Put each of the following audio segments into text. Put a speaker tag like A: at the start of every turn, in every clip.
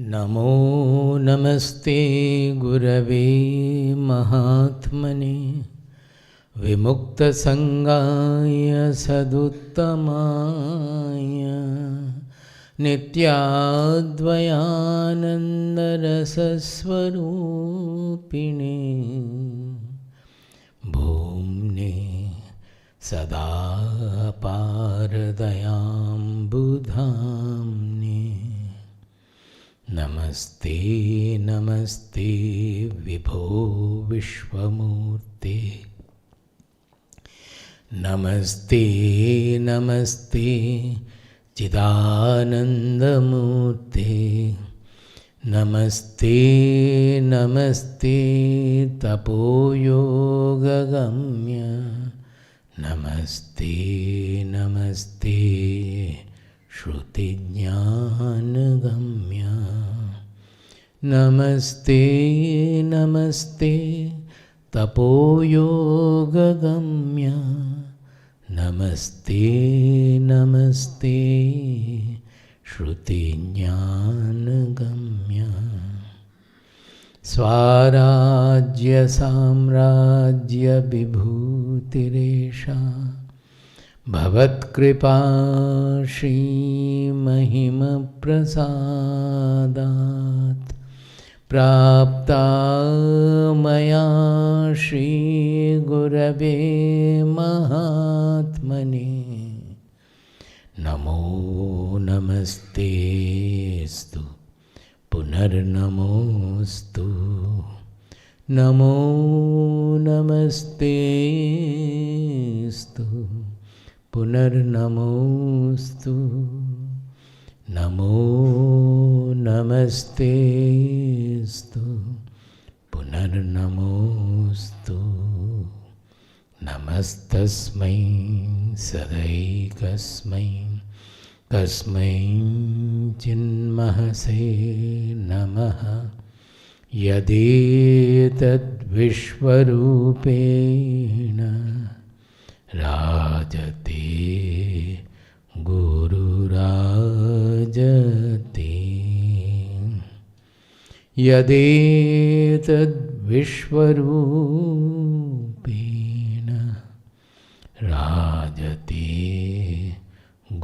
A: नमो नमस्ते गुरवे महात्मने विमुक्तसंगाय सदुत्तमाय नित्याद्वयानन्दरसस्वरूपिणे भूम्ने सदा पारदयाम्बुधाम्ने नमस्ते नमस्ते विभो विश्वमूर्ते नमस्ते नमस्ते चिदानन्दमूर्ते नमस्ते नमस्ते तपोयोगगम्य नमस्ते नमस्ते श्रुतिज्ञानगम्य नमस्ते नमस्ते तपोयोगगम्य नमस्ते नमस्ते श्रुतिज्ञानगम्य स्वाराज्य साम्राज्य विभूतिरेषा भवत्कृपा श्रीमहिमप्रसादात् प्राप्ता मया श्रीगुरवे महात्मने नमो नमस्तेस्तु पुनर्नमोस्तु नमो नमस्तेस्तु पुनर्नमोस्तु नमो नमस्तेस्तु पुनर्नमोस्तु नमस्तस्मै सदैकस्मै कस्मै चिन्महसे नमः यदेतद्विश्वरूपेण राजते गुरुराजते यदेतद्विश्वरूपेण राजते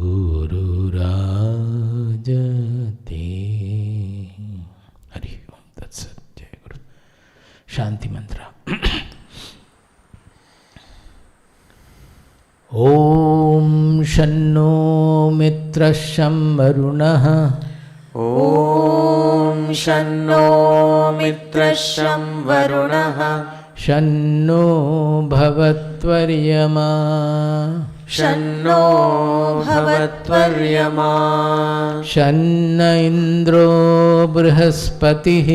A: गुरुराजते। हरि ओम तत्सत्। जय गुरु। शांति मंत्र। ओम शन्नो मित्रः शं वरुणः
B: ओम शन्नो मित्रः शं वरुणः
A: शन्नो भवत्वर्यमा
B: शन्नो भवत्वर्यमा
A: शन्न इन्द्रो बृहस्पतिः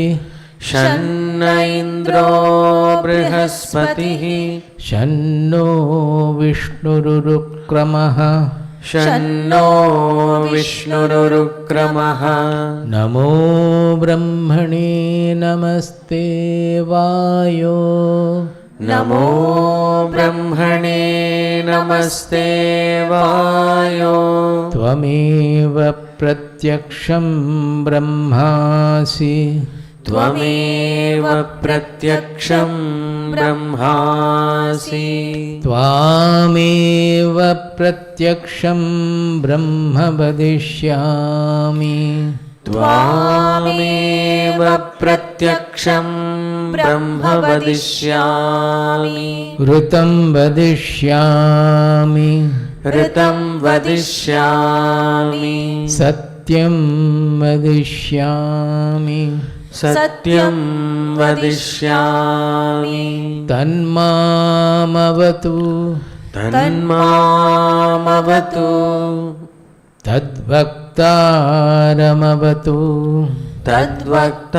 B: शन्न इन्द्रो बृहस्पतिः
A: शन्नो विष्णुरुक्रमः
B: शन्नो विष्णुरुक्रमः
A: नमो ब्रह्मणे नमस्ते वायो
B: नमो ब्रह्मणे नमस्ते वायो
A: त्वमेव प्रत्यक्षं ब्रह्मासि
B: त्वमेव प्रत्यक्षं ब्रह्मासि
A: त्वामेव प्रत्यक्षं ब्रह्म वदिष्यामि
B: त्वामेव प्रत्यक्षं ब्रह्म वदिष्यामि
A: ऋतं वदिष्यामि
B: ऋतं वदिष्यामि
A: सत्यं वदिष्यामि
B: सत्यं वदिष्यामि
A: तन्मामवतु
B: तन्मामवतु
A: तद्वक्तारमवतु
B: तद्वक्तारमवतु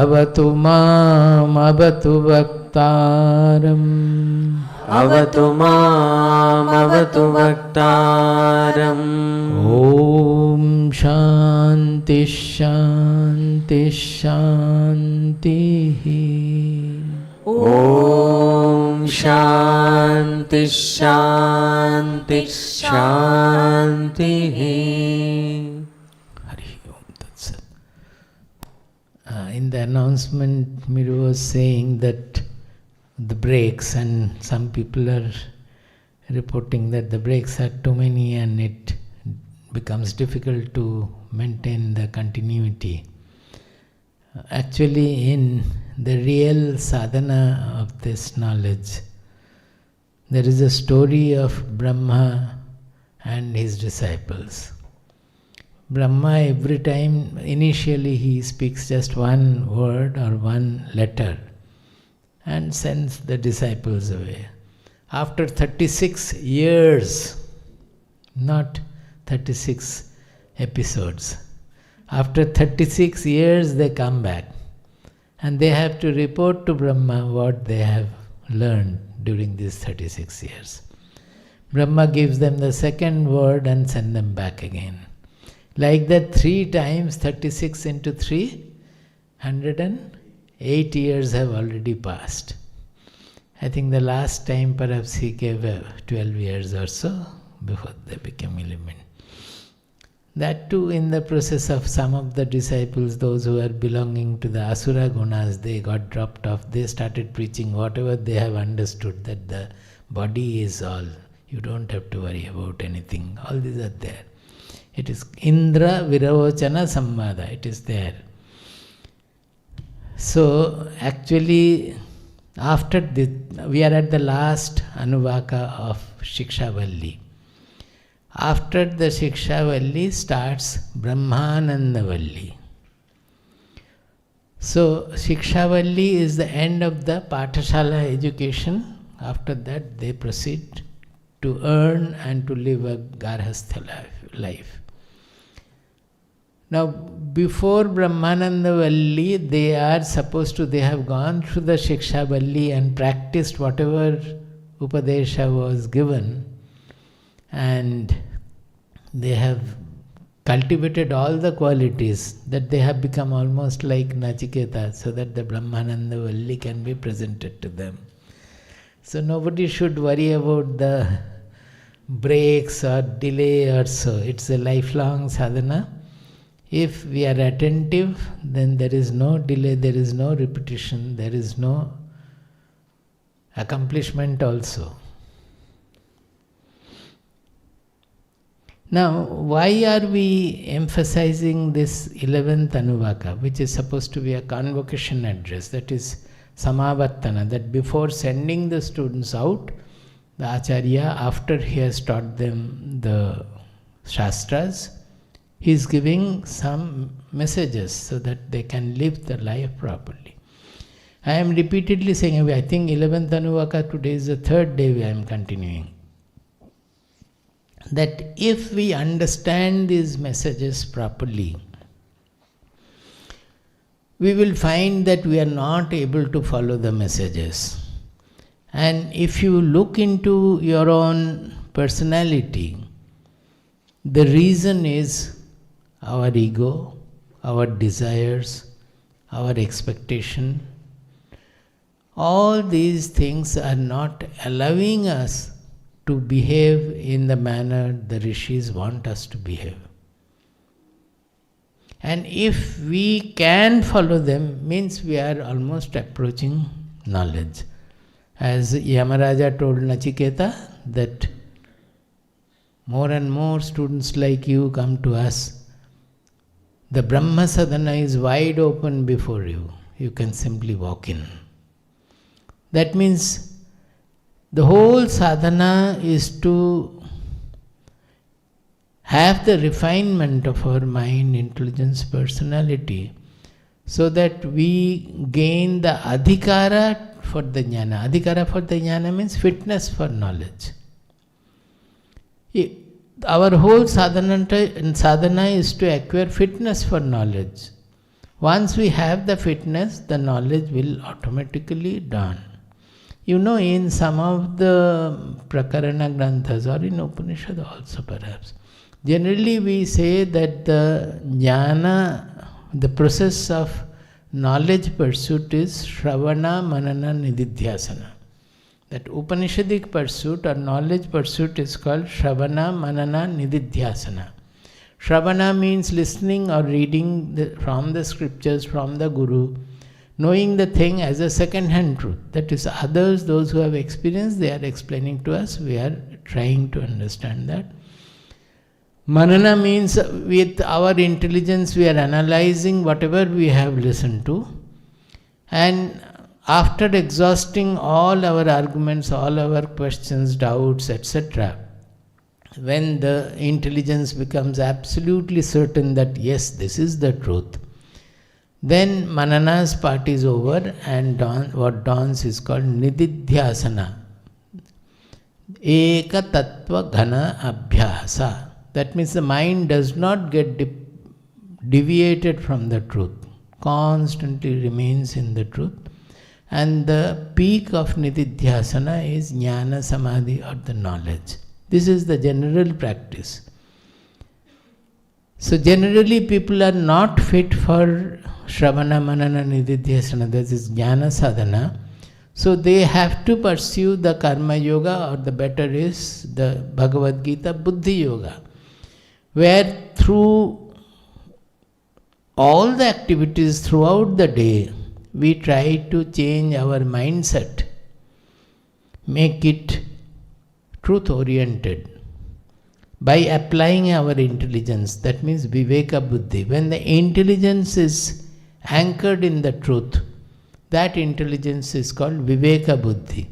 A: अवतु मामवतु वक्तारम्
B: अवतु मामवतु वक्तारम्
A: ॐ शान्ति शान्ति शान्तिः
B: ॐ शान्ति शान्ति शान्तिः।
A: in the announcement, Miru was saying that the breaks, and some people are reporting that the breaks are too many and it becomes difficult to maintain the continuity. Actually, in the real sadhana of this knowledge, there is a story of Brahma and his disciples. Brahma, every time, initially he speaks just one word or one letter and sends the disciples away. After 36 years, not 36 episodes, after 36 years they come back and they have to report to Brahma what they have learned during these 36 years. Brahma gives them the second word and sends them back again. Like that, 3 times 36 into 3, 108 years have already passed. I think the last time perhaps he gave 12 years or so before they became illumined. That too, in the process of some of the disciples, those who are belonging to the Asura Gunas, they got dropped off. They started preaching whatever they have understood, that the body is all. You don't have to worry about anything. All these are there. It is Indra Viravachana Samvada. It is there. So, actually, after this, we are at the last Anuvaka of Shikshavalli. After the Shikshavalli starts Brahmanandavalli. So, Shikshavalli is the end of the Pathashala education. After that, they proceed to earn and to live a Garhastha life. Now, before Brahmanandavalli, they have gone through the Shikshavalli and practiced whatever Upadesha was given, and they have cultivated all the qualities that they have become almost like Nachiketa, so that the Brahmanandavalli can be presented to them. So nobody should worry about the breaks or delay or so. It's a lifelong sadhana. If we are attentive, then there is no delay, there is no repetition, there is no accomplishment also. Now, why are we emphasizing this 11th Anuvaka, which is supposed to be a convocation address, that is Samavattana, that before sending the students out, the Acharya, after he has taught them the Shastras, he is giving some messages so that they can live the life properly. I am repeatedly saying, I think 11th Anuvaka, today is the 3rd day I am continuing, that if we understand these messages properly, we will find that we are not able to follow the messages. And if you look into your own personality, the reason is our ego, our desires, our expectation. All these things are not allowing us to behave in the manner the rishis want us to behave. And if we can follow them, means we are almost approaching knowledge. As Yamaraja told Nachiketa, that more and more students like you come to us. The Brahma sadhana is wide open before you. You can simply walk in. That means the whole sadhana is to have the refinement of our mind, intelligence, personality, so that we gain the adhikara for the jnana. Adhikara for the jnana means fitness for knowledge. Our whole sadhana is to acquire fitness for knowledge. Once we have the fitness, the knowledge will automatically dawn. You know, in some of the Prakarana Granthas, or in Upanishad also perhaps, generally we say that the jnana, the process of knowledge pursuit is Shravana, Manana, Nididhyasana. That Upanishadic pursuit or knowledge pursuit is called Shravana, Manana, Nididhyasana. Shravana means listening or reading from the scriptures, from the Guru, knowing the thing as a second-hand truth. That is, others, those who have experienced, they are explaining to us, we are trying to understand that. Manana means with our intelligence we are analyzing whatever we have listened to, and after exhausting all our arguments, all our questions, doubts, etc., when the intelligence becomes absolutely certain that yes, this is the truth, then Manana's part is over, and what dawns is called Nididhyasana. Eka Tattva Ghana Abhyasa. That means the mind does not get deviated from the truth, constantly remains in the truth. And the peak of Nididhyasana is Jnana Samadhi, or the knowledge. This is the general practice. So generally people are not fit for Shravana, Manana, Nididhyasana, that is Jnana Sadhana. So they have to pursue the Karma Yoga, or the better is the Bhagavad Gita Buddhi Yoga, where through all the activities throughout the day, we try to change our mindset, make it truth-oriented, by applying our intelligence. That means Viveka Buddhi. When the intelligence is anchored in the truth, that intelligence is called Viveka Buddhi.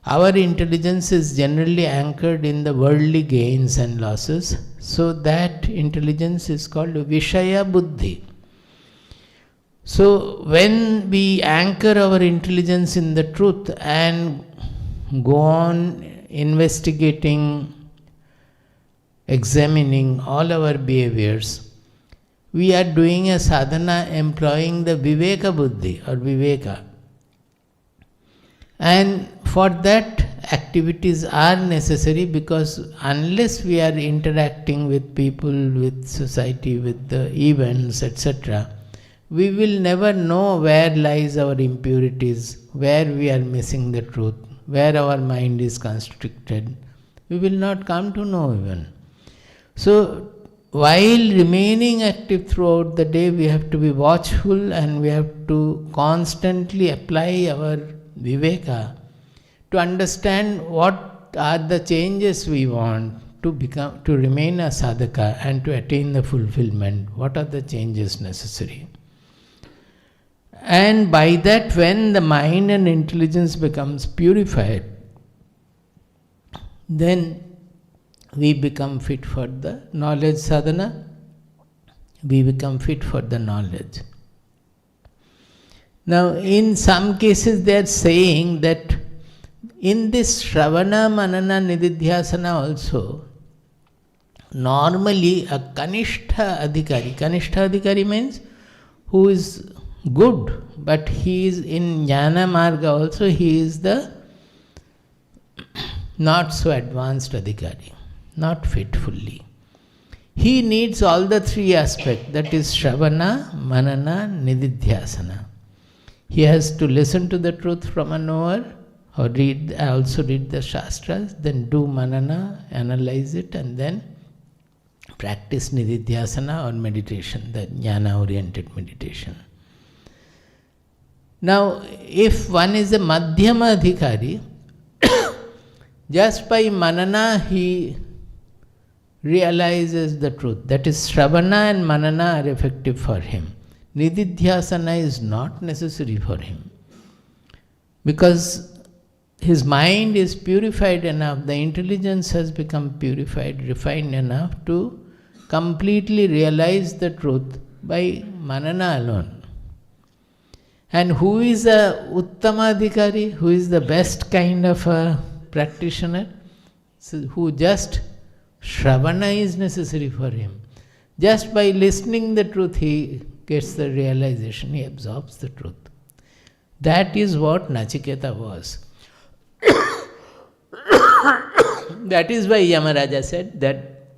A: Our intelligence is generally anchored in the worldly gains and losses, so that intelligence is called Vishaya Buddhi. So when we anchor our intelligence in the truth and go on investigating, examining all our behaviors, we are doing a sadhana employing the Viveka Buddhi, or Viveka. And for that, activities are necessary, because unless we are interacting with people, with society, with the events, etc., we will never know where lies our impurities, where we are missing the truth, where our mind is constricted. We will not come to know even. So, while remaining active throughout the day, we have to be watchful, and we have to constantly apply our Viveka to understand what are the changes we want to remain a sadhaka and to attain the fulfillment. What are the changes necessary? And by that, when the mind and intelligence becomes purified, then we become fit for the knowledge sadhana, we become fit for the knowledge. Now, in some cases they are saying that in this Shravana, Manana, Nididhyasana also, normally a Kanishtha Adhikari means who is good, but he is in Jnana Marga also, he is the not so advanced Adhikari, not fit fully. He needs all the three aspects, that is Shravana, Manana, Nididhyasana. He has to listen to the truth from a knower, or also read the Shastras, then do Manana, analyze it, and then practice Nididhyasana, or meditation, the Jnana-oriented meditation. Now, if one is a Madhyama Adhikari, just by Manana he realizes the truth. That is, Shravana and Manana are effective for him. Nididhyasana is not necessary for him, because his mind is purified enough, the intelligence has become purified, refined enough to completely realize the truth by Manana alone. And who is a Uttamadhikari, who is the best kind of a practitioner? So who just Shravana is necessary for him. Just by listening the truth, he gets the realization, he absorbs the truth. That is what Nachiketa was. That is why Yamaraja said that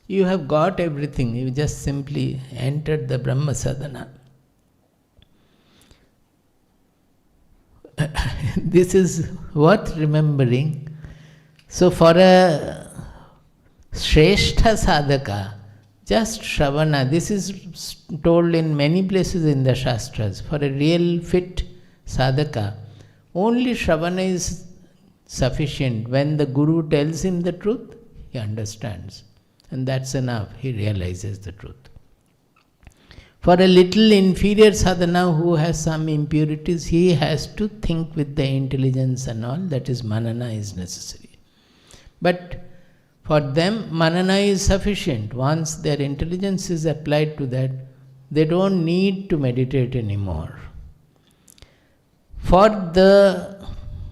A: you have got everything, you just simply entered the Brahma sadhana. This is worth remembering. So for a Shrestha sadhaka, Just Shravana. This is told in many places in the Shastras. For a real fit sadhaka, only Shravana is sufficient. When the Guru tells him the truth, he understands. And that's enough. He realizes the truth. For a little inferior sadhana who has some impurities, he has to think with the intelligence and all. That is, manana is necessary. But for them, manana is sufficient. Once their intelligence is applied to that, they don't need to meditate anymore. For the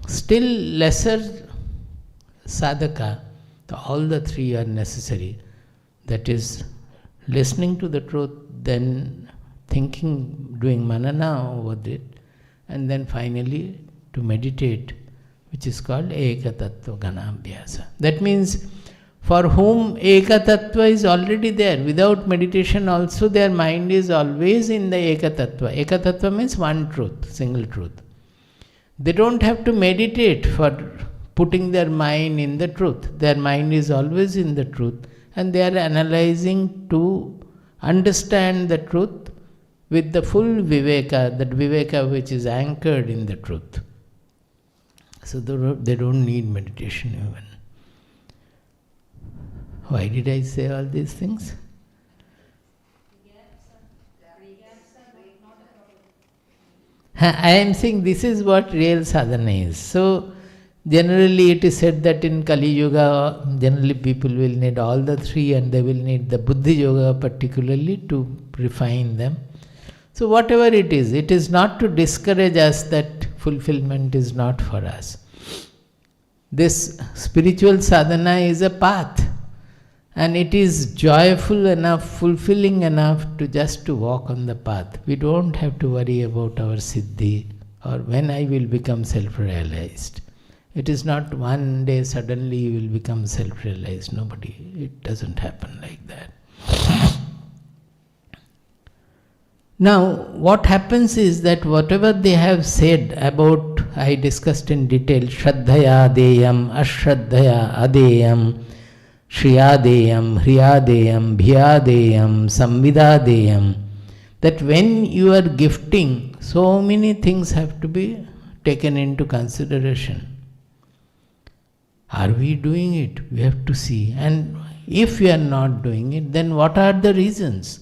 A: still lesser sadhaka, all the three are necessary. That is, listening to the truth, then thinking, doing manana over it, and then finally to meditate, which is called Eka Tattva Ganabhyasa. That means, for whom Eka Tattva is already there, without meditation also their mind is always in the Eka Tattva. Eka Tattva means one truth, single truth. They don't have to meditate for putting their mind in the truth. Their mind is always in the truth, and they are analyzing to understand the truth with the full viveka, that viveka which is anchored in the truth. So they don't need meditation even. Why did I say all these things? I am saying this is what real sadhana is. So generally it is said that in Kali Yuga, generally people will need all the three, and they will need the Buddhi Yoga particularly to refine them. So whatever it is not to discourage us that fulfillment is not for us. This spiritual sadhana is a path, and it is joyful enough, fulfilling enough to just to walk on the path. We don't have to worry about our siddhi or when I will become self-realized. It is not one day suddenly you will become self-realized. Nobody. It doesn't happen like that. Now, what happens is that whatever they have said about, I discussed in detail, Shraddhaya Deyam, Ashraddhaya Adeyam, Shriyadeyam, Hriyadeyam, Bhiyadeyam, Samvidadeyam, that when you are gifting, so many things have to be taken into consideration. Are we doing it? We have to see. And if we are not doing it, then what are the reasons?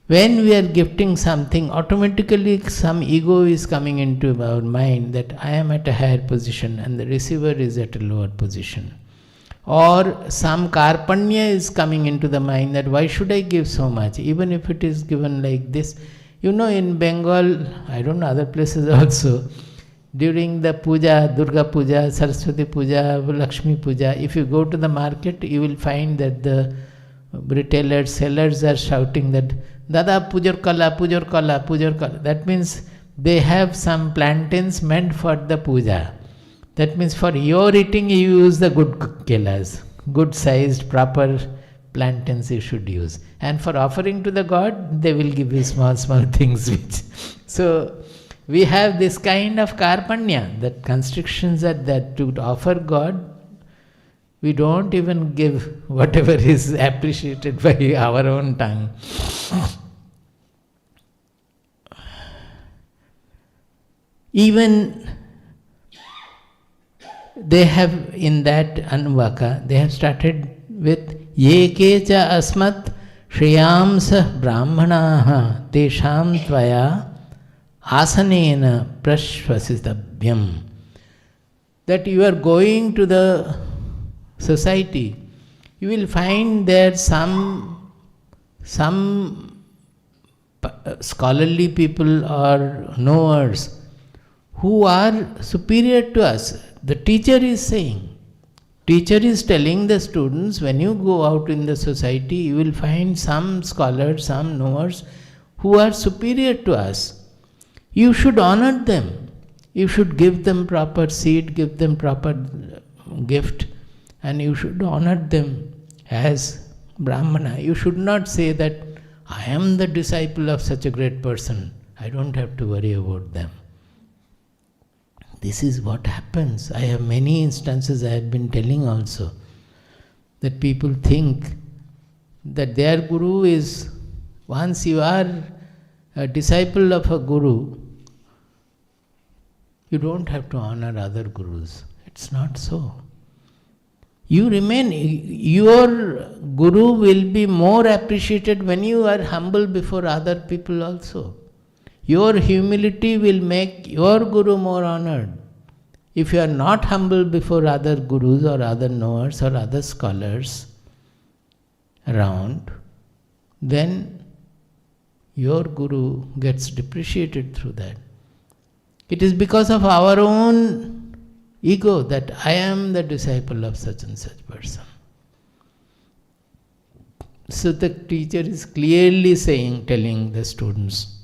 A: When we are gifting something, automatically some ego is coming into our mind that I am at a higher position and the receiver is at a lower position. Or some karpanya is coming into the mind that why should I give so much, even if it is given like this. You know, in Bengal, I don't know, other places also, during the puja, Durga puja, Saraswati puja, Lakshmi puja, if you go to the market, you will find that the retailers, sellers are shouting that Dada pujar kala, pujar kala, pujar kala. That means they have some plantains meant for the puja. That means for your eating you use the good kelas, good sized proper plantains you should use. And for offering to the God, they will give you small things which. So we have this kind of karpanya, that constrictions are that to offer God, we don't even give whatever is appreciated by our own tongue. Even they have in that Anuvaka, they have started with Ye kecha asmat shriyamsa brahmanaha tesham tvaya asanena prashvasitabhyam. That you are going to the society, you will find there some scholarly people or knowers who are superior to us. The teacher is saying, teacher is telling the students, when you go out in the society, you will find some scholars, some knowers who are superior to us. You should honor them. You should give them proper seat, give them proper gift, and you should honor them as Brahmana. You should not say that I am the disciple of such a great person, I don't have to worry about them. This is what happens. I have many instances I have been telling also, that people think that their guru is, once you are a disciple of a guru, you don't have to honor other gurus. It's not so. You remain, your guru will be more appreciated when you are humble before other people also. Your humility will make your guru more honored. If you are not humble before other gurus or other knowers or other scholars around, then your guru gets depreciated through that. It is because of our own ego that I am the disciple of such and such person. So the teacher is clearly telling the students,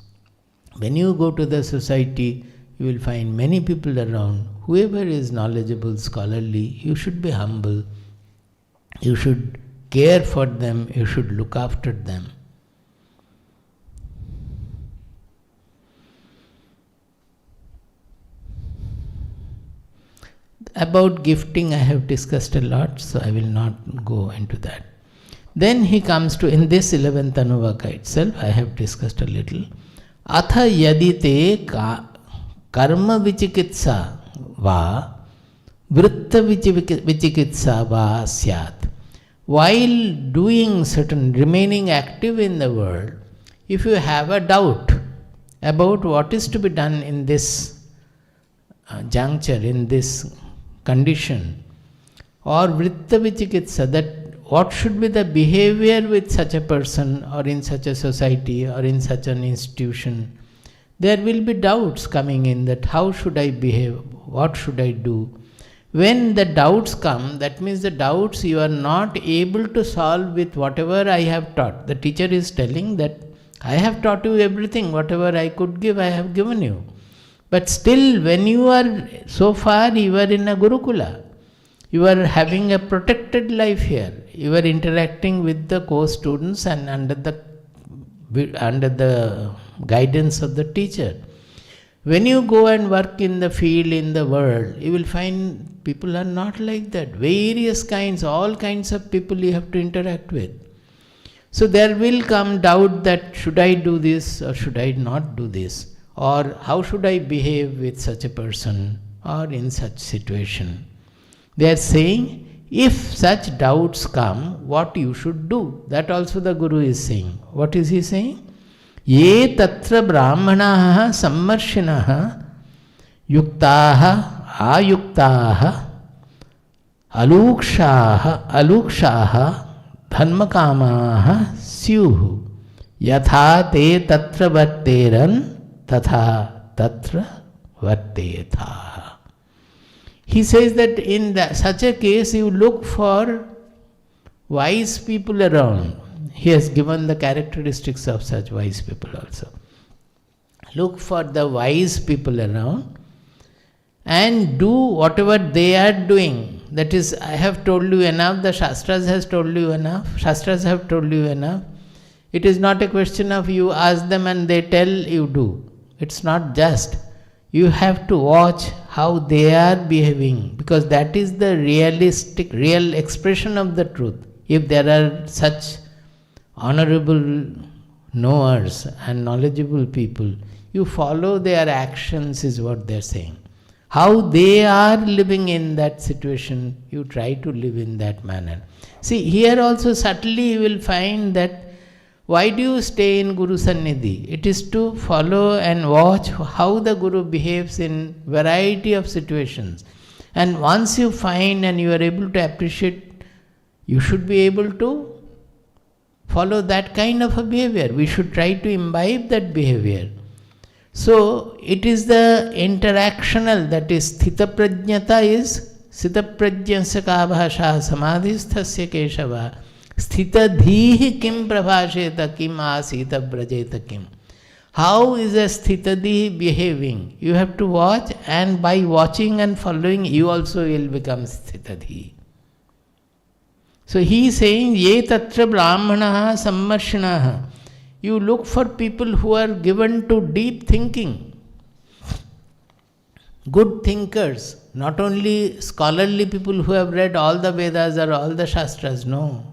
A: when you go to the society, you will find many people around. Whoever is knowledgeable, scholarly, you should be humble. You should care for them. You should look after them. About gifting I have discussed a lot, so I will not go into that. Then he comes to, in this 11th Anuvaka itself, I have discussed a little. Atha yadite karma vichikitsa va vritta vichikitsa va syat. While doing certain, remaining active in the world, if you have a doubt about what is to be done in this juncture, in this condition, or vritta vichikitsa, that what should be the behavior with such a person or in such a society or in such an institution, there will be doubts coming in that how should I behave, what should I do. When the doubts come, that means the doubts you are not able to solve with whatever I have taught. The teacher is telling that I have taught you everything, whatever I could give, I have given you. But still, when you are, so far you are in a Gurukula, you are having a protected life here, you are interacting with the co-students and under the guidance of the teacher. When you go and work in the field, in the world, you will find people are not like that. Various kinds, all kinds of people you have to interact with. So there will come doubt that should I do this or should I not do this? Or how should I behave with such a person or in such situation? They are saying, if such doubts come, what you should do. That also the Guru is saying. What is he saying? Ye tatra brahmanaha sammarshinaha yuktaha ayuktaha alukshaha dharmakamaha syuhu yatha te tatra varteran tatha tatra vartetha. He says that in such a case you look for wise people around. He has given the characteristics of such wise people also. Look for the wise people around and do whatever they are doing. That is, I have told you enough, the Shastras has told you enough, Shastras have told you enough. It is not a question of you ask them and they tell you do. It's not just. You have to watch how they are behaving, because that is the realistic, real expression of the truth. If there are such honorable knowers and knowledgeable people, you follow their actions is what they are saying. How they are living in that situation, you try to live in that manner. See, here also subtly you will find that why do you stay in Guru Sannidhi? It is to follow and watch how the Guru behaves in variety of situations. And once you find and you are able to appreciate, you should be able to follow that kind of a behavior. We should try to imbibe that behavior. So, it is the interactional, that is sthita prajnata is sthita prajnasya ka bhasha samadhisthasya keshava sthita dhihi kim prabhasheta kim asita brajeta kim. How is a sthita dhihi behaving? You have to watch, and by watching and following, you also will become sthita dhihi. So he is saying, ye tatra brahmanaha sammarshinaha. You look for people who are given to deep thinking, good thinkers, not only scholarly people who have read all the Vedas or all the Shastras, no,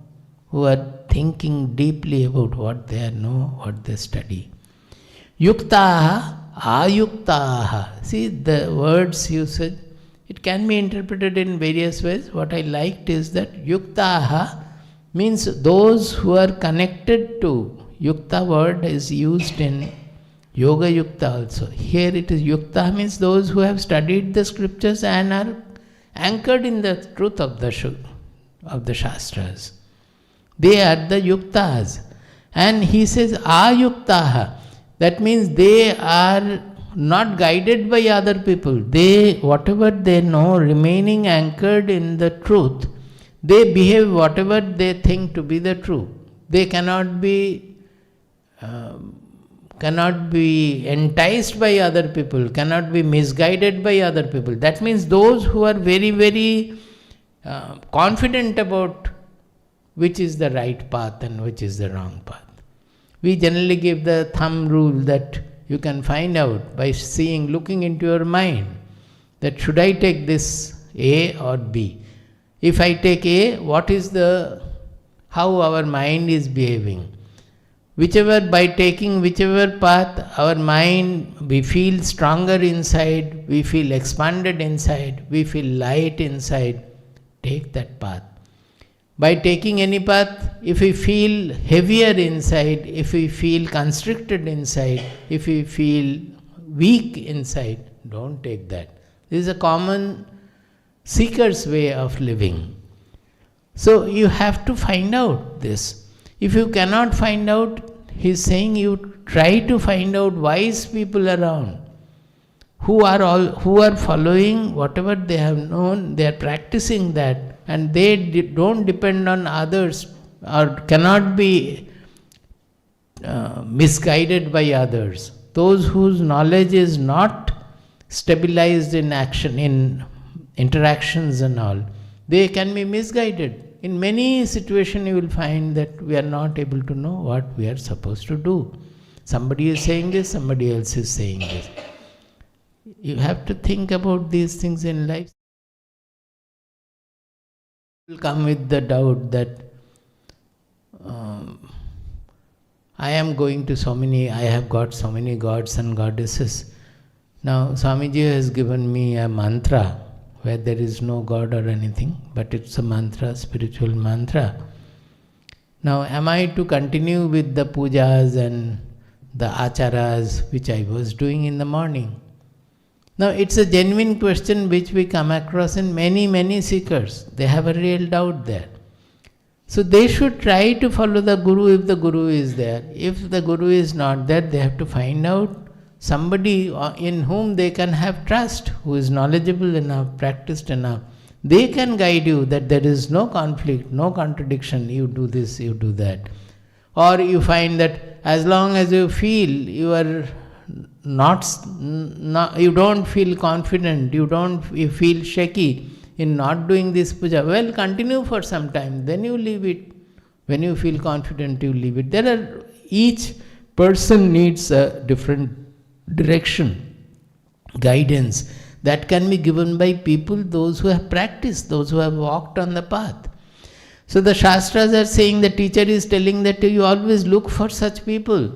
A: who are thinking deeply about what they know, what they study. Yuktaha, ayuktaha. See the words usage, it can be interpreted in various ways. What I liked is that yuktaha means those who are connected to. Yukta word is used in Yoga Yukta also. Here it is Yukta means those who have studied the scriptures and are anchored in the truth of the Shastras. They are the Yuktas. And he says Ayuktaha. That means they are not guided by other people. They, whatever they know, remaining anchored in the truth, they behave whatever they think to be the truth. They cannot be enticed by other people, cannot be misguided by other people. That means those who are very, very confident about which is the right path and which is the wrong path. We generally give the thumb rule that you can find out by looking into your mind, that should I take this A or B? If I take A, how our mind is behaving? By taking whichever path, our mind, we feel stronger inside, we feel expanded inside, we feel light inside, take that path. By taking any path, if we feel heavier inside, if we feel constricted inside, if we feel weak inside, don't take that. This is a common seeker's way of living. So you have to find out this. If you cannot find out, he is saying you try to find out wise people around who are following whatever they have known, they are practicing that, and they don't depend on others or cannot be misguided by others. Those whose knowledge is not stabilized in action, in interactions and all, they can be misguided. In many situations you will find that we are not able to know what we are supposed to do. Somebody is saying this, somebody else is saying this. You have to think about these things in life. You will come with the doubt that I am going to I have got so many gods and goddesses. Now Swamiji has given me a mantra where there is no God or anything, but it's a mantra, spiritual mantra. Now, am I to continue with the pujas and the acharas which I was doing in the morning? Now, it's a genuine question which we come across in many, many seekers. They have a real doubt there. So, they should try to follow the Guru if the Guru is there. If the Guru is not there, they have to find out somebody in whom they can have trust, who is knowledgeable enough, practiced enough. They can guide you that there is no conflict, no contradiction, you do this, you do that. Or you find that as long as you feel you are you don't feel confident, you feel shaky in not doing this puja, well, continue for some time, then you leave it. When you feel confident, you leave it. Each person needs a different direction, guidance that can be given by people, those who have practiced, those who have walked on the path. So the Shastras are saying, the teacher is telling that you always look for such people.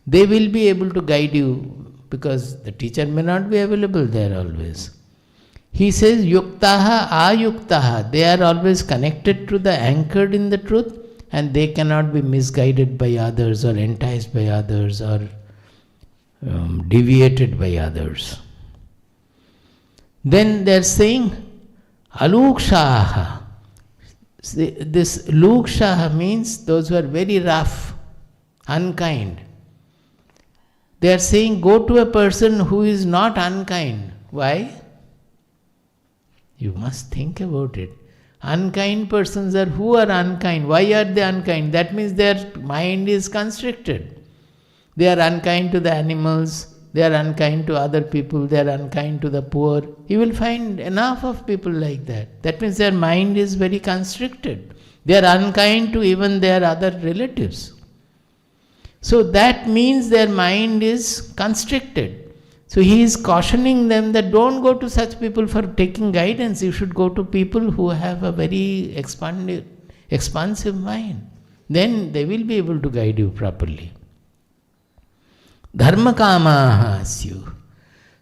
A: They will be able to guide you because the teacher may not be available there always. He says, yuktaha, ayuktaha, they are always connected to the anchored in the truth, and they cannot be misguided by others or enticed by others or deviated by others. Then they are saying alukshaha. This lukshaha means those who are very rough, unkind. They are saying go to a person who is not unkind. Why? You must think about it. Unkind persons are who are unkind. Why are they unkind? That means their mind is constricted. They are unkind to the animals, they are unkind to other people, they are unkind to the poor. You will find enough of people like that. That means their mind is very constricted. They are unkind to even their other relatives. So that means their mind is constricted. So he is cautioning them that don't go to such people for taking guidance. You should go to people who have a very expansive mind. then they will be able to guide you properly. Dharma kamaha asyu.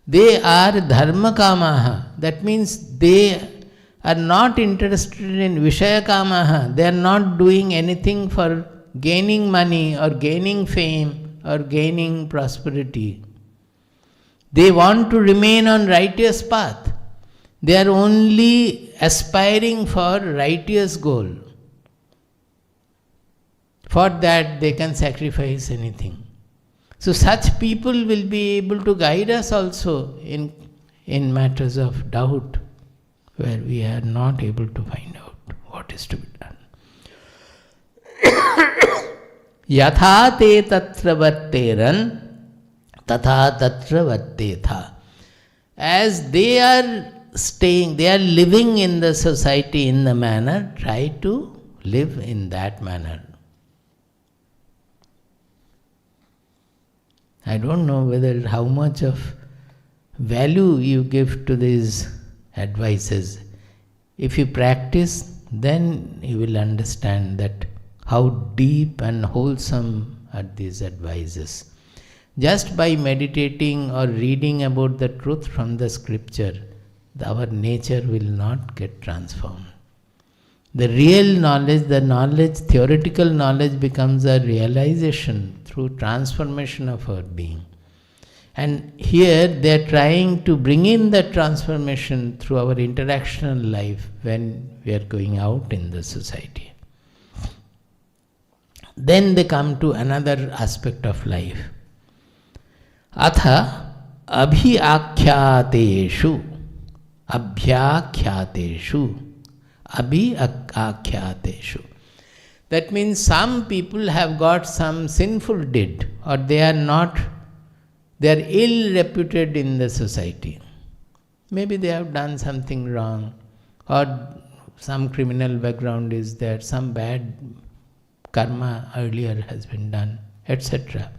A: They are dharma kamaha. That means they are not interested in vishaya kamaha. They are not doing anything for gaining money or gaining fame or gaining prosperity. They want to remain on righteous path. They are only aspiring for righteous goal. For that they can sacrifice anything. So such people will be able to guide us also in matters of doubt, where we are not able to find out what is to be done. Yatha te tatra varteran tatha tatra vartetha. As they are staying, they are living in the society in the manner, try to live in that manner. I don't know whether how much of value you give to these advices. If you practice, then you will understand that how deep and wholesome are these advices. Just by meditating or reading about the truth from the scripture, our nature will not get transformed. The real knowledge, theoretical knowledge becomes a realization through transformation of our being. And here they are trying to bring in that transformation through our interactional life when we are going out in the society. Then they come to another aspect of life. Atha abhyakhyateeshu. Abhyakhyateeshu. That means some people have got some sinful deed, or they are ill-reputed in the society. Maybe they have done something wrong, or some criminal background is there, some bad karma earlier has been done, etc.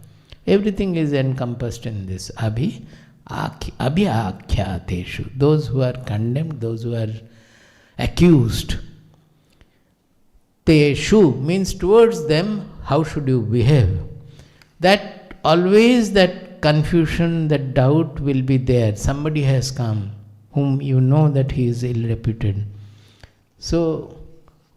A: Everything is encompassed in this abhyakhyateeshu. Those who are condemned, those who are accused. Teshu means towards them, how should you behave? That always that confusion, that doubt will be there. Somebody has come whom you know that he is ill-reputed. So,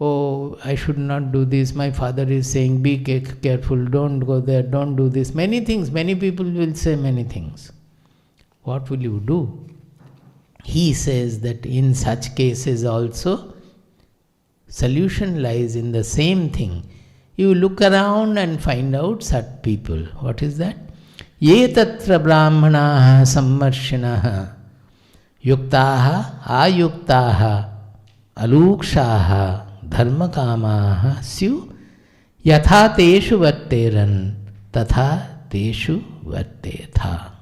A: oh, I should not do this. My father is saying, be careful, don't go there, don't do this. Many things, many people will say many things. What will you do? He says that in such cases also, solution lies in the same thing. You look around and find out such people. What is that? Ye tatra brahmanaha sammarshinaha yuktaha ayuktaha alukshaha dharmakamaha syu yatha teshu varteran tatha teshu vartetha.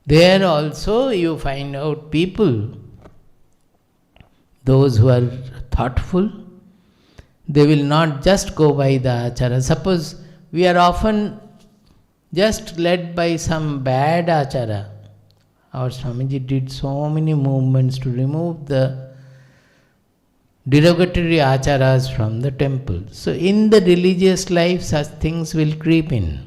A: There also you find out people, those who are thoughtful, they will not just go by the achara. Suppose we are often just led by some bad achara. Our Swamiji did so many movements to remove the derogatory acharas from the temple. So in the religious life, such things will creep in.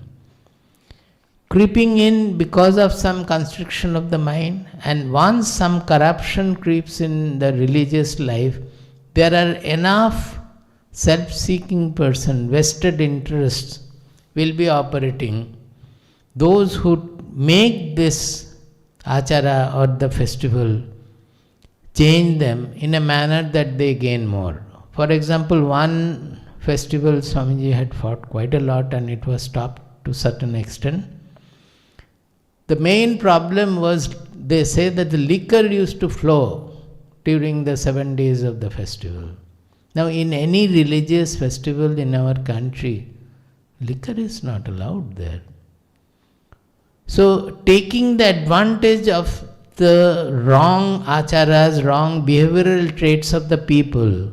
A: Creeping in because of some constriction of the mind, and once some corruption creeps in the religious life, there are enough self-seeking person, vested interests will be operating. Those who make this achara or the festival, change them in a manner that they gain more. For example, one festival Swamiji had fought quite a lot and it was stopped to a certain extent. The main problem was, they say that the liquor used to flow during the 7 days of the festival. Now in any religious festival in our country, liquor is not allowed there. So taking the advantage of the wrong acharas, wrong behavioral traits of the people,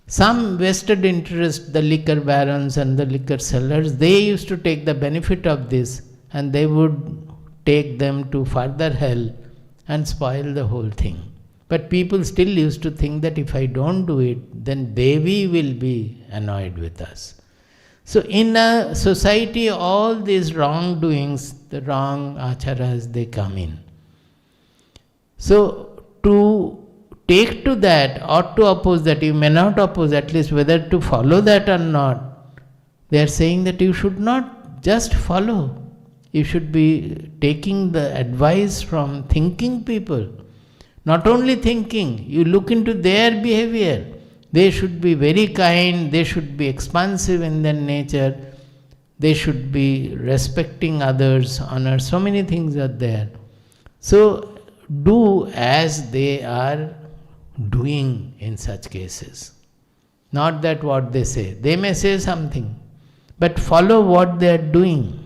A: some vested interest, the liquor barons and the liquor sellers, they used to take the benefit of this and they would take them to further hell and spoil the whole thing. But people still used to think that if I don't do it, then Devi will be annoyed with us. So in a society, all these wrongdoings, the wrong acharas, they come in. So to take to that or to oppose that, you may not oppose, at least whether to follow that or not, they are saying that you should not just follow. You should be taking the advice from thinking people. Not only thinking, you look into their behavior. They should be very kind, they should be expansive in their nature, they should be respecting others, honor, so many things are there. So do as they are doing in such cases. Not that what they say. They may say something, but follow what they are doing.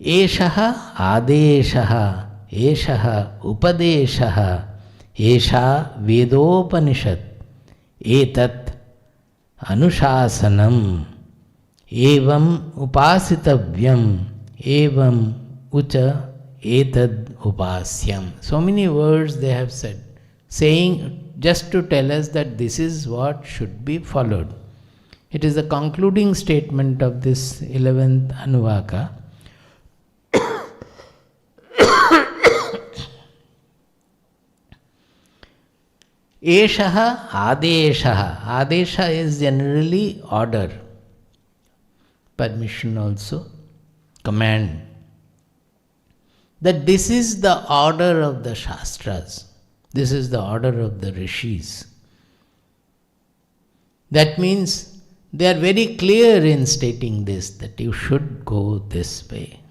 A: Eshaha adeshaha, eshaha upadeshaha, esha Vedopanishad, etat anushasanam, evam upasitavyam, evam ucha etad upasyam. So many words they have said, saying just to tell us that this is what should be followed. It is the concluding statement of this 11th Anuvaka. Eshaha adeshaha. Adesha is generally order, permission also, command. That this is the order of the Shastras. This is the order of the Rishis. That means they are very clear in stating this, that you should go this way.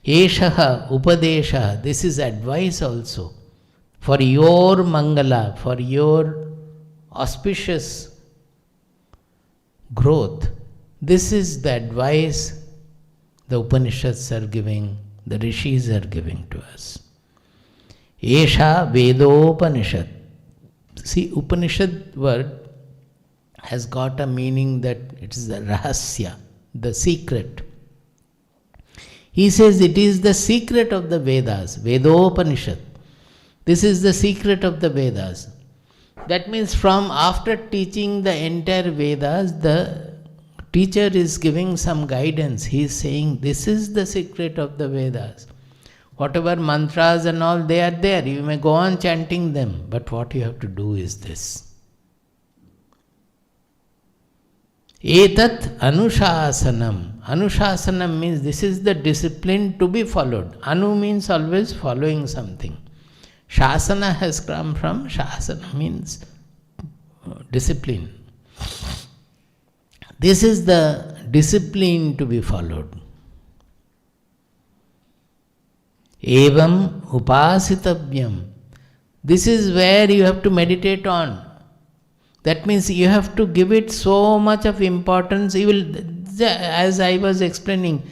A: Eshaha upadesha. This is advice also. For your mangala, for your auspicious growth. This is the advice the Upanishads are giving, the Rishis are giving to us. Esha Vedopanishad. See, Upanishad word has got a meaning that it is the rahasya, the secret. He says it is the secret of the Vedas, Vedopanishad. This is the secret of the Vedas. That means from after teaching the entire Vedas, the teacher is giving some guidance. He is saying this is the secret of the Vedas. Whatever mantras and all, they are there. You may go on chanting them, but what you have to do is this. Etat anushasanam. Anushasanam means this is the discipline to be followed. Anu means always following something. Shasana has come from Shasana, means discipline. This is the discipline to be followed. Evam upasitavyam. This is where you have to meditate on. That means you have to give it so much of importance. You will, as I was explaining,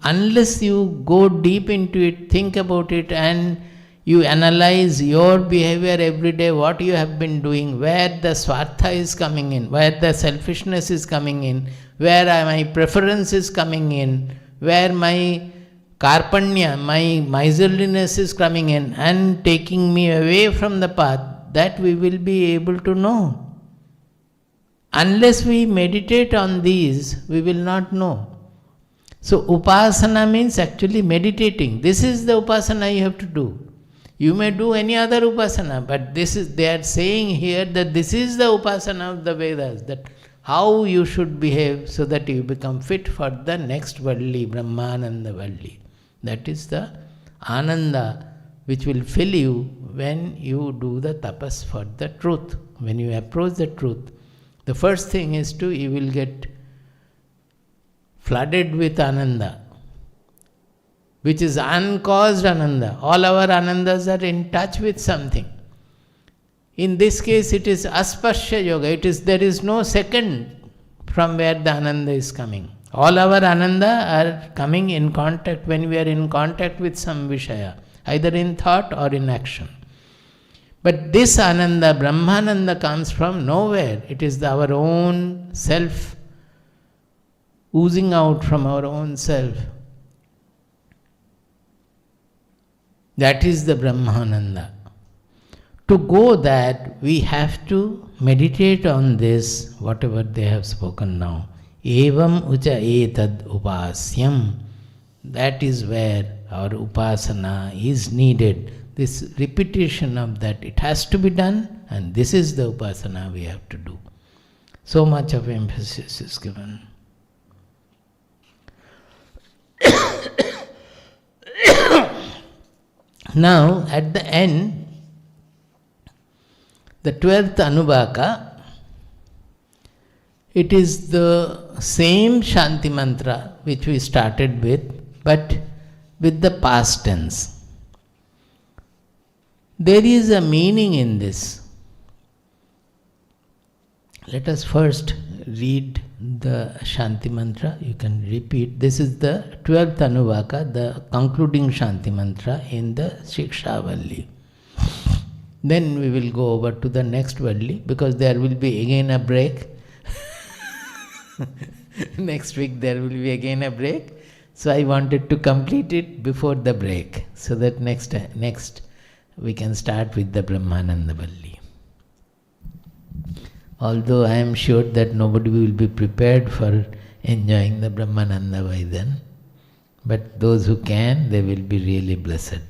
A: unless you go deep into it, think about it, and you analyze your behavior every day, what you have been doing, where the swartha is coming in, where the selfishness is coming in, where my preference is coming in, where my karpanya, my miserliness is coming in and taking me away from the path, that we will be able to know. Unless we meditate on these, we will not know. So upasana means actually meditating. This is the upasana you have to do. You may do any other upasana, but this is, they are saying here that this is the upasana of the Vedas, that how you should behave so that you become fit for the next Valli, Brahmanandavalli. That is the ananda which will fill you when you do the tapas for the truth. When you approach the truth, the first thing is you will get flooded with ananda, which is uncaused ananda. All our anandas are in touch with something. In this case, it is aspasya yoga. There is no second from where the ananda is coming. All our ananda are coming in contact when we are in contact with some vishaya, either in thought or in action. But this ananda, Brahmananda, comes from nowhere. It is our own self, oozing out from our own self. That is the Brahmananda. To go that, we have to meditate on this, whatever they have spoken now. Evam ucha etad upasyam. That is where our upasana is needed. This repetition of that, it has to be done, and this is the upasana we have to do. So much of emphasis is given. Now, at the end, the 12th Anuvaka, it is the same Shanti mantra which we started with, but with the past tense. There is a meaning in this. Let us first read the Shanti mantra. You can repeat. This is the 12th Anuvaka, the concluding Shanti mantra in the Shikshavalli. Then we will go over to the next Valli, because there will be again a break. Next week there will be again a break. So I wanted to complete it before the break, so that next we can start with the Brahmanandavalli. Although I am sure that nobody will be prepared for enjoying the Brahmananda by then, but those who can, they will be really blessed.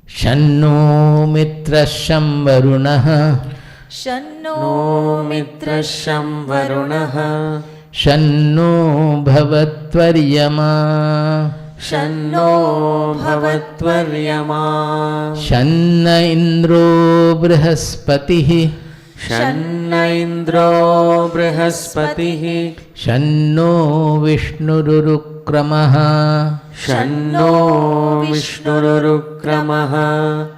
A: Shanno mitrasham varunaha,
B: Shanno mitrasham varunaha,
A: Shanno bhavatvaryama,
B: Shanno bhavatvaryama,
A: Shanna indro brihaspatihi,
B: Shanna indro brihaspatihi,
A: Shanno vishnurukramaha.
B: Shanno vishnurukramaha.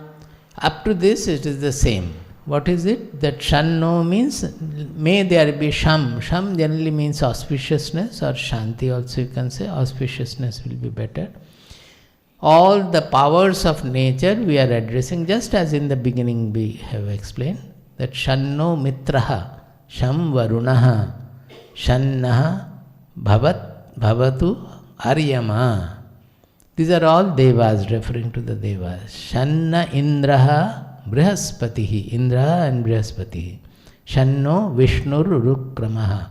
A: Up to this it is the same. What is it? That Shanno means, may there be Sham. Sham generally means auspiciousness, or Shanti also you can say. Auspiciousness will be better. All the powers of nature we are addressing, just as in the beginning we have explained, that Shanno mitraha, Sham varunaha, Shannaha bhavatu aryama. These are all devas, referring to the devas. Shanna indraha brihaspatihi, Indra and Brihaspati. Shanno Vishnur urukramaha.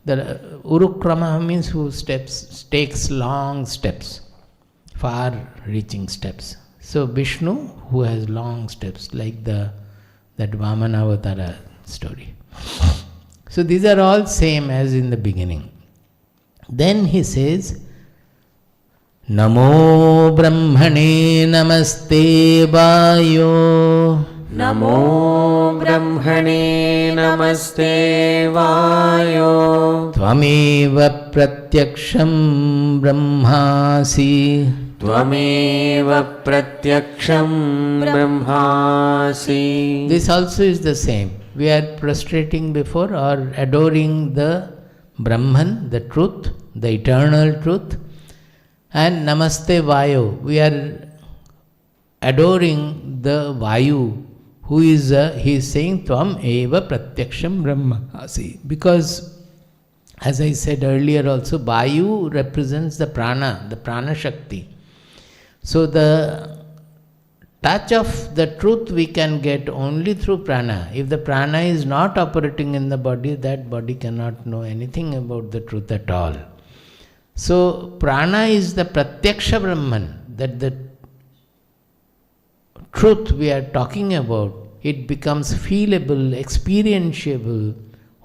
A: The urukramaha means who takes long steps, far-reaching steps. So Vishnu, who has long steps, like that Vamanavattara story. So these are all same as in the beginning. Then he says, Namo Brahmane Namaste Vayo,
B: Namo Brahmane Namaste Vayo,
A: Tvameva Pratyaksham Brahmasi,
B: Tvameva Pratyaksham Brahmasi.
A: This also is the same. We are prostrating before or adoring the Brahman, the truth, the eternal truth. And Namaste Vayu, we are adoring the Vayu, who is, he is saying, Tvam eva pratyaksham brahmasi. Because, as I said earlier also, Vayu represents the prana shakti. So the touch of the truth we can get only through prana. If the prana is not operating in the body, that body cannot know anything about the truth at all. So, prana is the pratyaksha Brahman, that the truth we are talking about, it becomes feelable, experientiable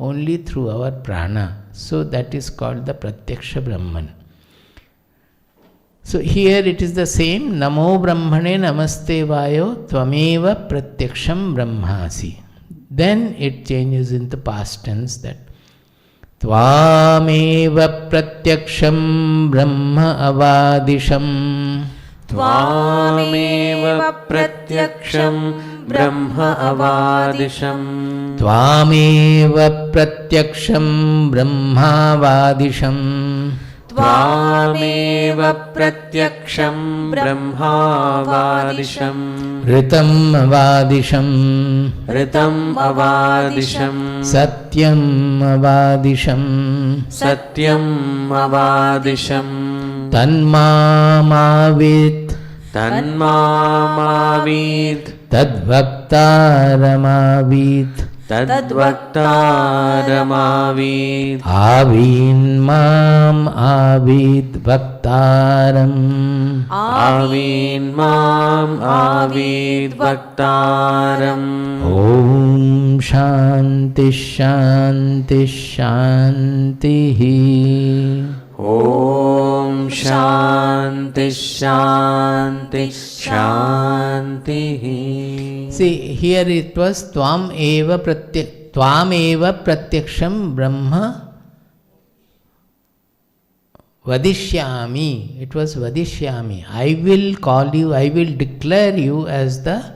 A: only through our prana. So, that is called the pratyaksha Brahman. So, here it is the same, Namo Brahmane Namaste Vayo Tvameva Pratyaksham Brahmasi. Then it changes into past tense, that Tvameva pratyaksham brahma avadisham.
B: Tvameva pratyaksham brahma avadisham.
A: Tvameva pratyaksham brahma avadisham.
B: Tvameva pratyaksham brahma avadisham.
A: Ritam avadisham.
B: Ritam avadisham.
A: Satyam avadisham.
B: Satyam avadisham.
A: tanmamavit
B: tanmamavit
A: tadvaktaramavit
B: tadvaktaramavit
A: avinmam avid vaktaram
B: avinmam avid vaktaram.
A: Om Shanti Shanti Shanti.
B: Om Shanti Shanti Shanti.
A: See, here it was Tvam eva pratyaksham Brahma vadishyami. It was vadishyami. I will call you, I will declare you as the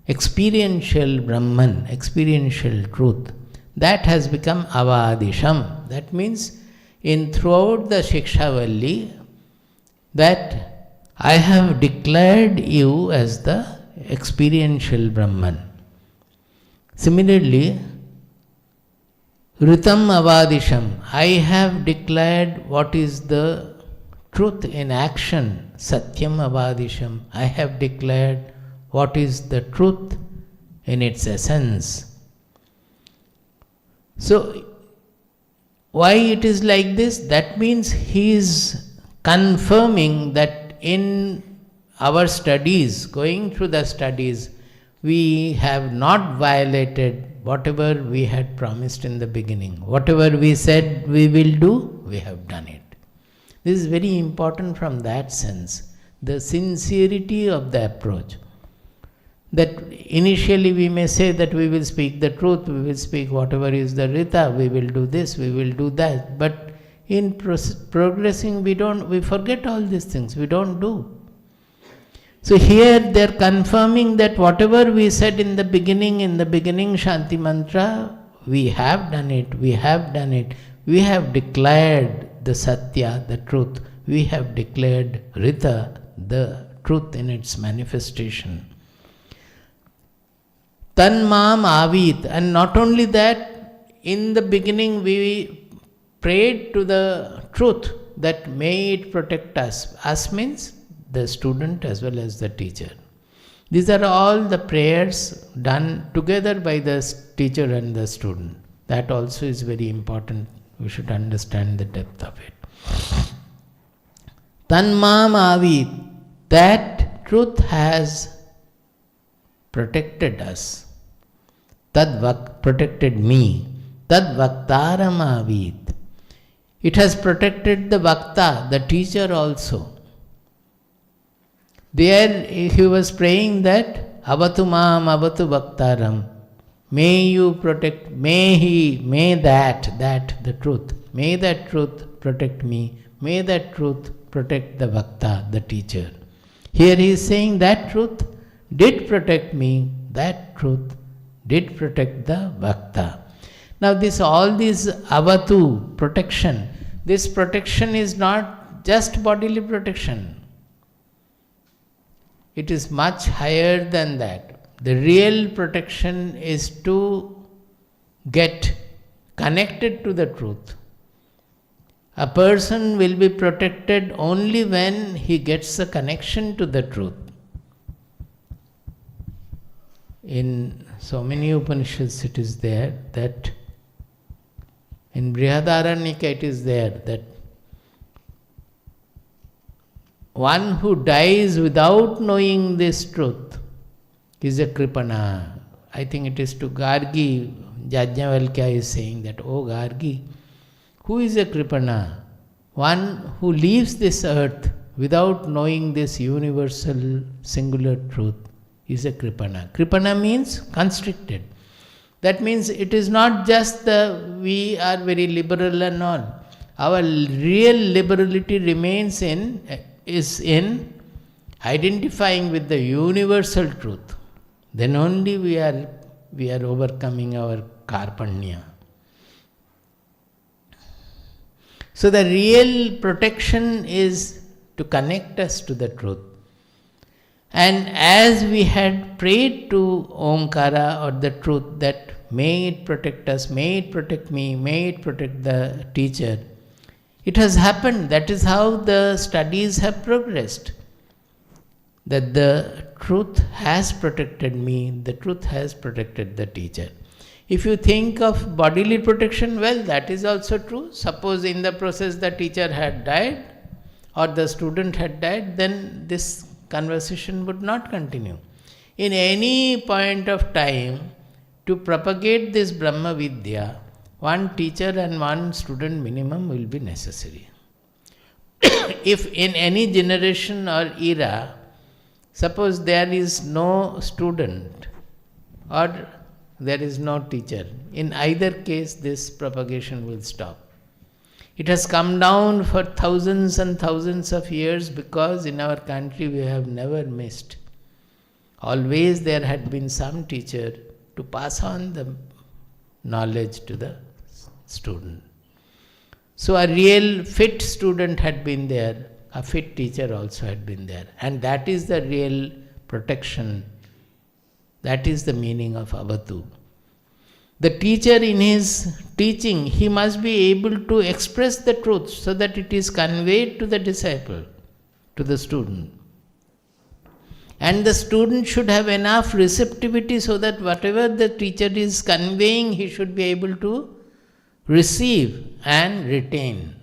A: experiential Brahman, experiential truth. That has become avadisham. That means throughout the Shikshavalli, that I have declared you as the experiential Brahman. Similarly, Ritam avadisham, I have declared what is the truth in action. Satyam avadisham, I have declared what is the truth in its essence. So, why it is like this? That means he is confirming that in our studies, going through the studies, we have not violated whatever we had promised in the beginning. Whatever we said we will do, we have done it. This is very important from that sense. The sincerity of the approach. That initially we may say that we will speak the truth, we will speak whatever is the Rita, we will do this, we will do that. But in progressing, we forget all these things, we don't do. So here they are confirming that whatever we said in the beginning Shanti Mantra, we have done it, we have done it. We have declared the Satya, the truth. We have declared Rita, the truth in its manifestation. Tanmam avit. And not only that, in the beginning we prayed to the truth that may it protect us. Us means the student as well as the teacher. These are all the prayers done together by the teacher and the student. That also is very important. We should understand the depth of it. Tanmam avit. That truth has protected us. Protected me. Tad vaktaram avit. It has protected the vakta, the teacher also. There he was praying that avatu mam avatu vaktaram. May you protect, may that the truth. May that truth protect me. May that truth protect the vakta, the teacher. Here he is saying that truth did protect me, that truth did protect the vakta. Now all this avatu, protection, this protection is not just bodily protection. It is much higher than that. The real protection is to get connected to the truth. A person will be protected only when he gets a connection to the truth. In so many Upanishads it is there that in Brihadaranyaka it is there that one who dies without knowing this truth is a kripana. I think it is to Gargi, Yajnavalkya is saying that, oh Gargi, who is a kripana? One who leaves this earth without knowing this universal singular truth is a kripana. Kripana means constricted. That means it is not just we are very liberal and all. Our real liberality remains is in identifying with the universal truth. Then only we are overcoming our karpanya. So the real protection is to connect us to the truth. And as we had prayed to Omkara or the truth that may it protect us, may it protect me, may it protect the teacher, It has happened. That is how the studies have progressed. That the truth has protected me, the truth has protected the teacher. If you think of bodily protection, well, that is also true. Suppose in the process the teacher had died or the student had died, then this conversation would not continue. In any point of time, to propagate this Brahma Vidya, one teacher and one student minimum will be necessary. If in any generation or era, suppose there is no student or there is no teacher, in either case this propagation will stop. It has come down for thousands and thousands of years because in our country we have never missed. Always there had been some teacher to pass on the knowledge to the student. So a real fit student had been there, a fit teacher also had been there. And that is the real protection. That is the meaning of avatu. The teacher in his teaching, he must be able to express the truth so that it is conveyed to the disciple, to the student. And the student should have enough receptivity so that whatever the teacher is conveying, he should be able to receive and retain.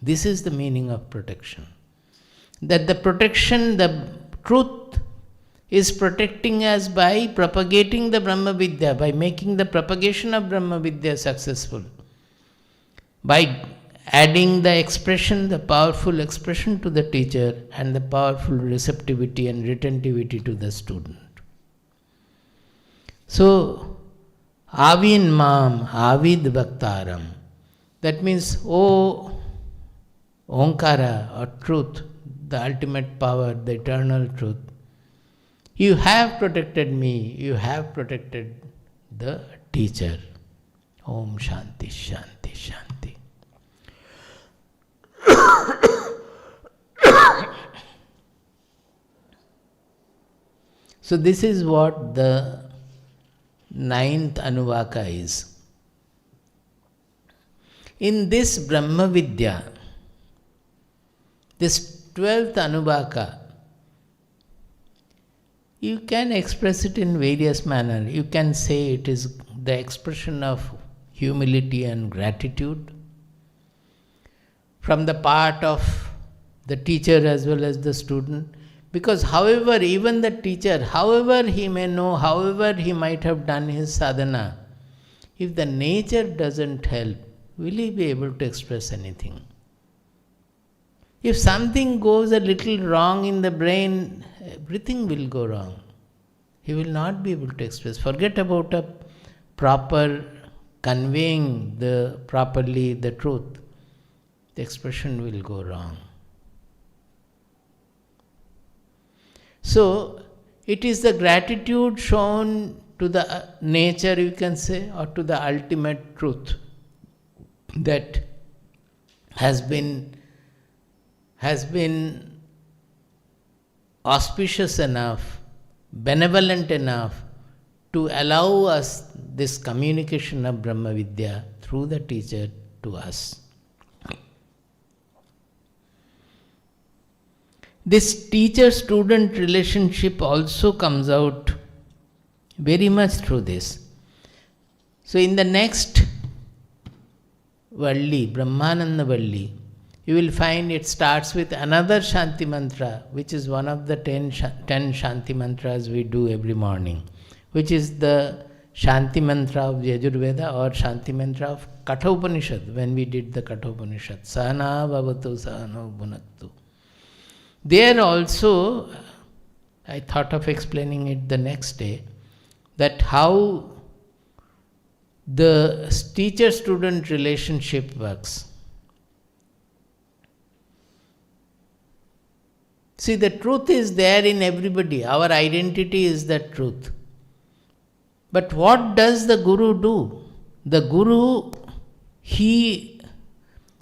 A: This is the meaning of protection. That the protection, the truth is protecting us by propagating the Brahma Vidya, by making the propagation of Brahma Vidya successful, by adding the expression, the powerful expression to the teacher and the powerful receptivity and retentivity to the student. So, Avin Mam, Avid Bhaktaram. That means, O Omkara or truth, the ultimate power, the eternal truth, you have protected me, you have protected the teacher. Om Shanti, Shanti, Shanti. So this is what the 9th Anuvaka is. In this Brahma Vidya, this 12th Anuvaka, you can express it in various manners. You can say it is the expression of humility and gratitude from the part of the teacher as well as the student. Because however, even the teacher, however he may know, however he might have done his sadhana, if the nature doesn't help, will he be able to express anything? If something goes a little wrong in the brain, everything will go wrong. He will not be able to express. Forget about a proper conveying properly the truth. The expression will go wrong. So, it is the gratitude shown to the nature, you can say, or to the ultimate truth that has been auspicious enough, benevolent enough to allow us this communication of Brahma Vidya through the teacher to us. This teacher-student relationship also comes out very much through this. So in the next Valli, Brahmanandavalli, you will find it starts with another Shanti mantra, which is one of the 10 Shanti mantras we do every morning, which is the Shanti mantra of Yajurveda or Shanti mantra of Katha Upanishad, when we did the Katha Upanishad. Sahana bhavatu sahano bhunaktu. There also, I thought of explaining it the next day, that how the teacher-student relationship works. See, the truth is there in everybody. Our identity is the truth. But what does the Guru do? The Guru, he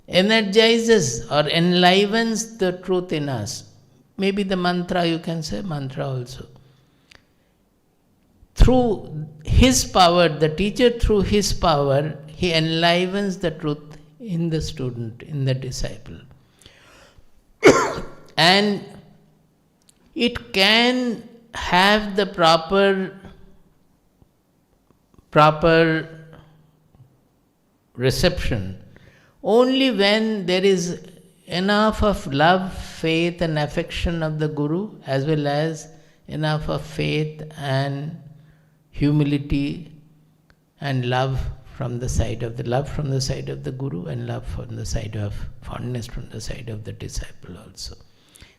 A: energizes or enlivens the truth in us. Maybe the mantra, you can say mantra also. Through his power, the teacher through his power, he enlivens the truth in the student, in the disciple. And it can have the proper reception only when there is enough of love, faith and affection of the Guru, as well as enough of faith and humility and love from the side of the Guru, and love from the side of fondness from the side of the disciple also.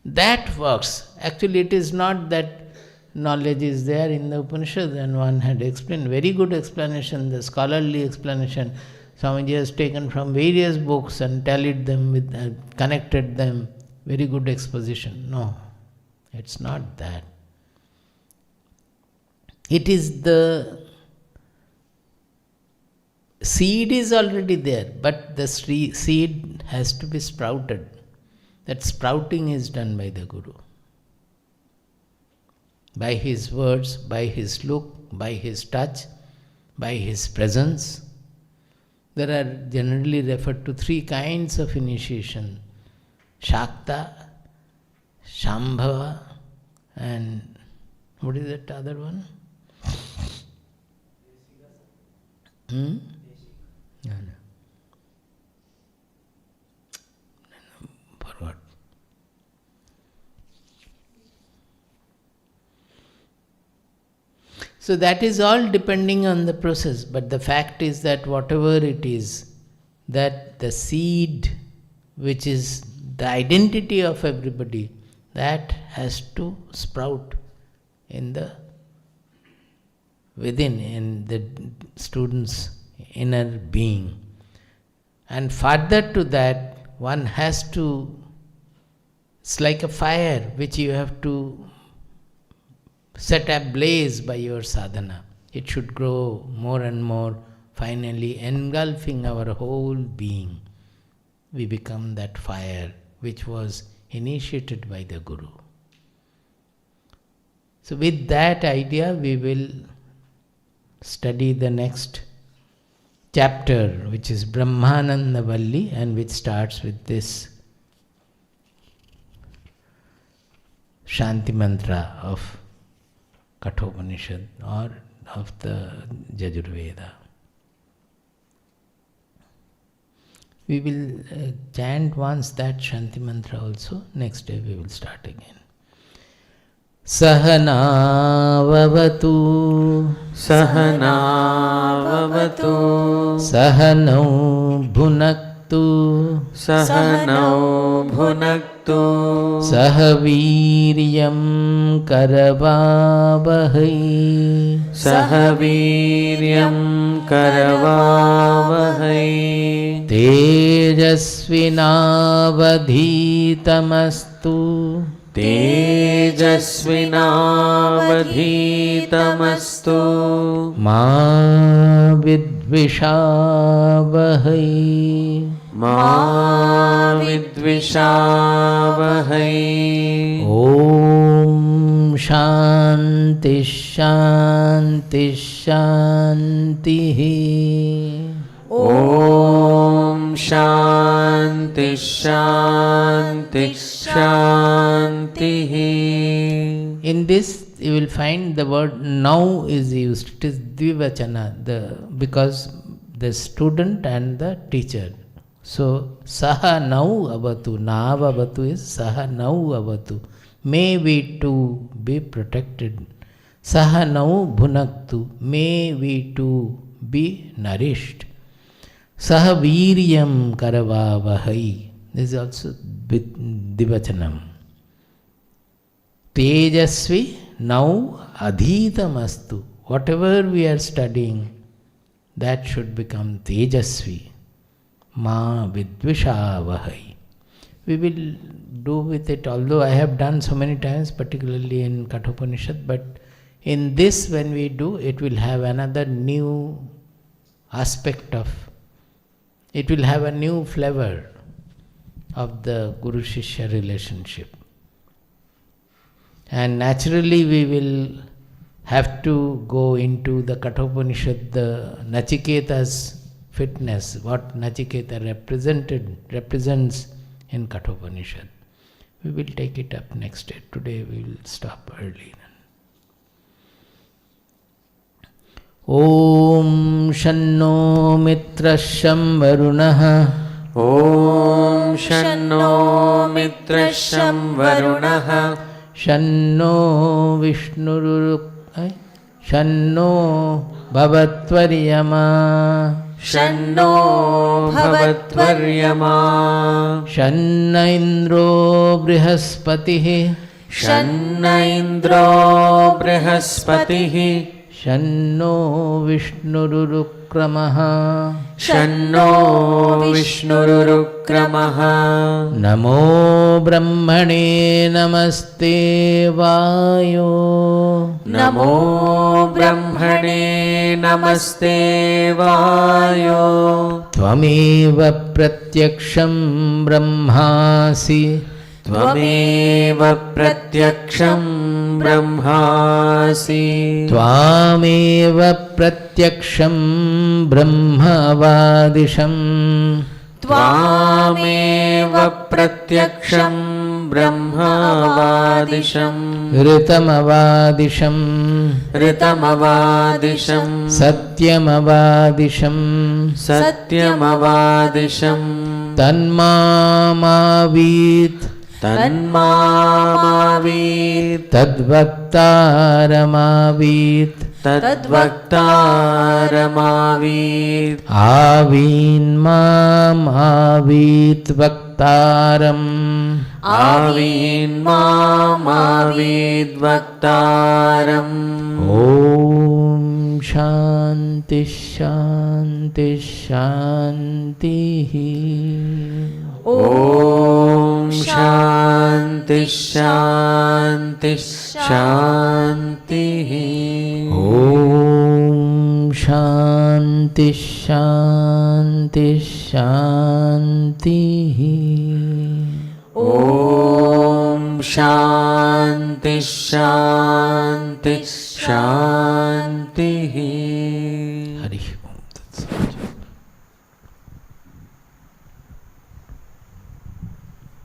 A: That works. Actually, it is not that knowledge is there in the Upanishads, and one had explained, very good explanation, the scholarly explanation. Swamiji has taken from various books and tallied them with, connected them. Very good exposition. No, it's not that. It is the seed is already there, but the seed has to be sprouted. That sprouting is done by the Guru. By his words, by his look, by his touch, by his presence. There are generally referred to 3 kinds of initiation: Shakta, Shambhava, and what is that other one? No. Forgot. So that is all depending on the process, but the fact is that whatever it is, that the seed, which is the identity of everybody, that has to sprout in the within, in the student's inner being. And further to that, one has to, it's like a fire which you have to set ablaze by your sadhana. It should grow more and more, finally engulfing our whole being. We become that fire which was initiated by the Guru. So with that idea, we will study the next chapter, which is Brahmanandavalli, and which starts with this Shanti mantra of Kathopanishad or of the Yajurveda. We will chant once that Shanti mantra also. Next day we will start again. Sahana vavatu,
B: Sahana vavatu,
A: Sahanau bhunaktu,
B: Sahanau bhunaktu,
A: Sahaviryam karavavahai,
B: Sahaviryam karavavahai,
A: Tejasvinavadhitamastu,
B: Tejasvinavadhitamastu,
A: Ma vidvishavahai,
B: Ma vidvishavahai.
A: Om Shanti Shanti Shanti.
B: Om Shanti Shanti Shanti.
A: In this you will find the word now is used. It is dvivachana, because the student and the teacher. So saha nau avatu, nava avatu is saha nau avatu. May we too be protected. Saha nau bhunaktu, may we too be nourished. Saha viryam karavavahai. This is also divachanam. Tejasvi now adhitamastu. Whatever we are studying, that should become tejasvi. Ma vidvishavahai. We will do with it, although I have done so many times, particularly in Kathopanishad, but in this when we do, it will have another new aspect of, it will have a new flavor of the Guru-Shishya relationship. And naturally we will have to go into the Kathopanishad, the Nachiketa's fitness, what Nachiketa represents in Kathopanishad. We will take it up next day. Today we will stop early. Om Shanno Mitrasham Varunah.
B: Om Shanno Mitrasham Varunah.
A: Shanno Shanno Bhavatvaryama.
B: Shanno Bhavatvaryama.
A: Shanna Indro Brihaspatihi.
B: Shanna Indro Brihaspatihi.
A: Shanno Vishnururukramah.
B: Shanno Vishnururukramah.
A: Namo Brahmane Namaste Vayo.
B: Namo Brahmane Namaste Vayo.
A: Tvameva Pratyaksham Brahmasi.
B: Tvameva Pratyaksham Brahmasi.
A: Tvameva Pratyaksham Brahmavadisham.
B: Tvameva Pratyaksham Brahmavadisham.
A: Ritamavadisham.
B: Ritamavadisham.
A: Satyamavadisham.
B: Satyamavadisham.
A: Tanmamavit.
B: Tanmamavit.
A: Tadvaktaramavit.
B: Tadvaktaramavit.
A: Avinmamavit vaktaram.
B: Avinmamavit vaktaram.
A: Om Shanti Shanti Shanti.
B: Om Shanti Shanti Shanti.
A: Om Shanti Shanti Shanti.
B: Om Shanti Shanti Shanti.